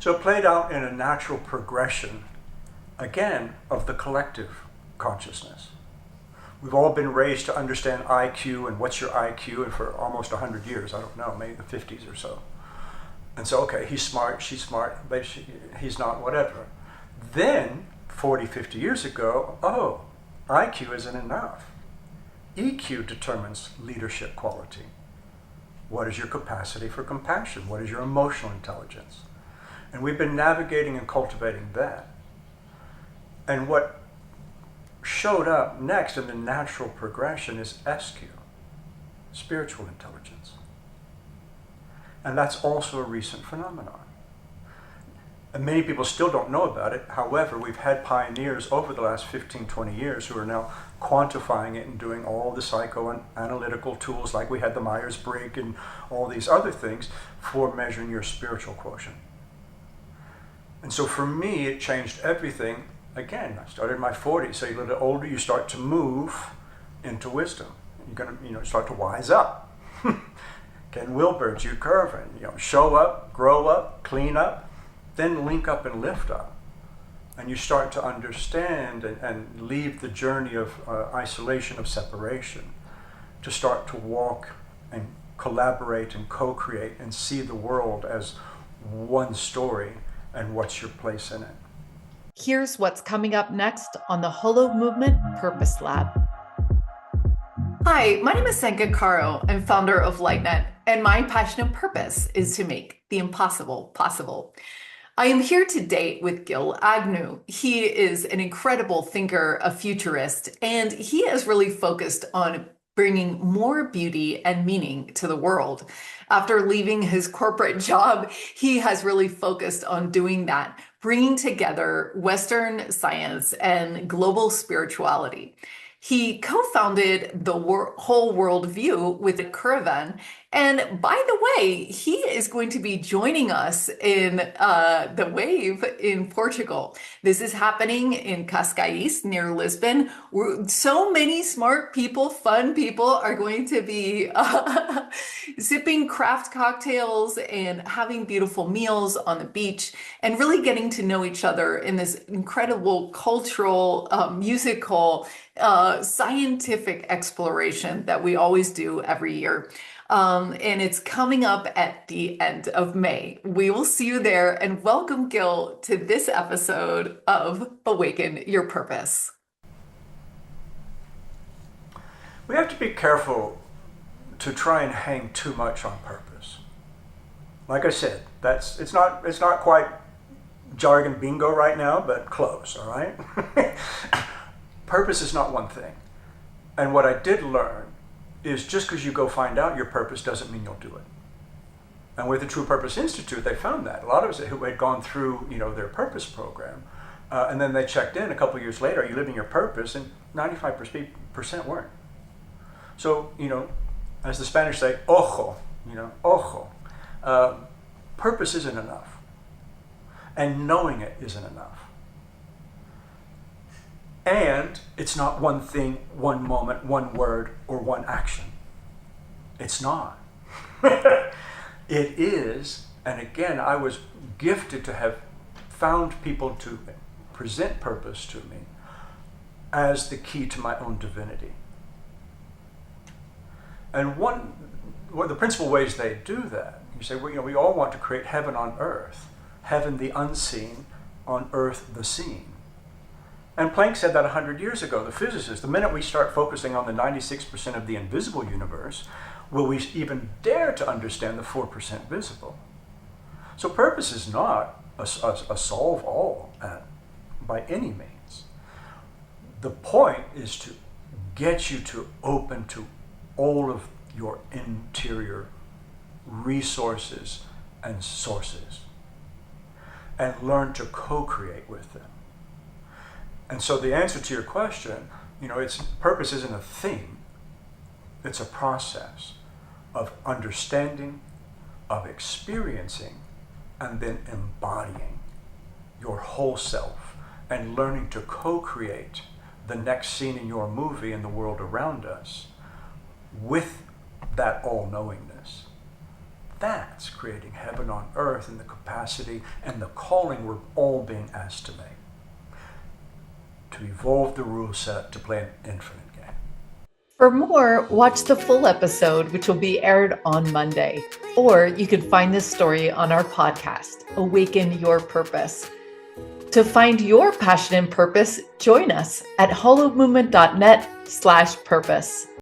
So it played out in a natural progression, again, of the collective consciousness. We've all been raised to understand IQ and what's your IQ, and for almost 100 years, I don't know, maybe the 50s or so. And so, okay, he's smart, she's smart, but he's not, whatever. Then, 40, 50 years ago, oh, IQ isn't enough. EQ determines leadership quality. What is your capacity for compassion? What is your emotional intelligence? And we've been navigating and cultivating that. And what showed up next in the natural progression is SQ, spiritual intelligence. And that's also a recent phenomenon. And many people still don't know about it. However, we've had pioneers over the last 15, 20 years who are now quantifying it and doing all the psychoanalytical tools, like we had the Myers-Briggs and all these other things for measuring your spiritual quotient. And so for me, it changed everything. Again, I started in my 40s, so a little older, you start to move into wisdom. You're going to, start to wise up. Ken Wilber, Jude Curvin, show up, grow up, clean up, then link up and lift up. And you start to understand and leave the journey of isolation, of separation, to start to walk and collaborate and co-create and see the world as one story and what's your place in it. Here's what's coming up next on the Holo Movement Purpose Lab. Hi, my name is Senka Caro. I'm founder of LightNet, and my passion and purpose is to make the impossible possible. I am here today with Gil Agnew. He is an incredible thinker, a futurist, and he has really focused on bringing more beauty and meaning to the world. After leaving his corporate job, he has really focused on doing that, bringing together Western science and global spirituality. He co-founded the whole worldview with Caravan. And by the way, he is going to be joining us in the Wave in Portugal. This is happening in Cascais near Lisbon. So many smart people, fun people are going to be sipping craft cocktails and having beautiful meals on the beach and really getting to know each other in this incredible cultural, musical, scientific exploration that we always do every year. And it's coming up at the end of May. We will see you there, and welcome, Gil, to this episode of Awaken Your Purpose. We have to be careful to try and hang too much on purpose. Like I said, it's not quite jargon bingo right now, but close, all right? Purpose is not one thing. And what I did learn is just because you go find out your purpose doesn't mean you'll do it. And with the True Purpose Institute, they found that. A lot of us who had gone through their purpose program, and then they checked in a couple of years later, are you living your purpose? And 95% weren't. So, as the Spanish say, ojo, ojo. Purpose isn't enough. And knowing it isn't enough. And it's not one thing, one moment, one word, or one action. It's not. It is, and again, I was gifted to have found people to present purpose to me as the key to my own divinity. And one of the principal ways they do that, you say, well, we all want to create heaven on earth, heaven the unseen, on earth the seen. And Planck said that 100 years ago, the physicist. The minute we start focusing on the 96% of the invisible universe, will we even dare to understand the 4% visible? So purpose is not a solve-all by any means. The point is to get you to open to all of your interior resources and sources and learn to co-create with them. And so the answer to your question, purpose isn't a thing, it's a process of understanding, of experiencing, and then embodying your whole self and learning to co-create the next scene in your movie in the world around us with that all-knowingness. That's creating heaven on earth in the capacity and the calling we're all being asked to make. To evolve the rule set to play an infinite game. For more, watch the full episode, which will be aired on Monday. Or you can find this story on our podcast, Awaken Your Purpose. To find your passion and purpose, join us at hollowmovement.net/purpose.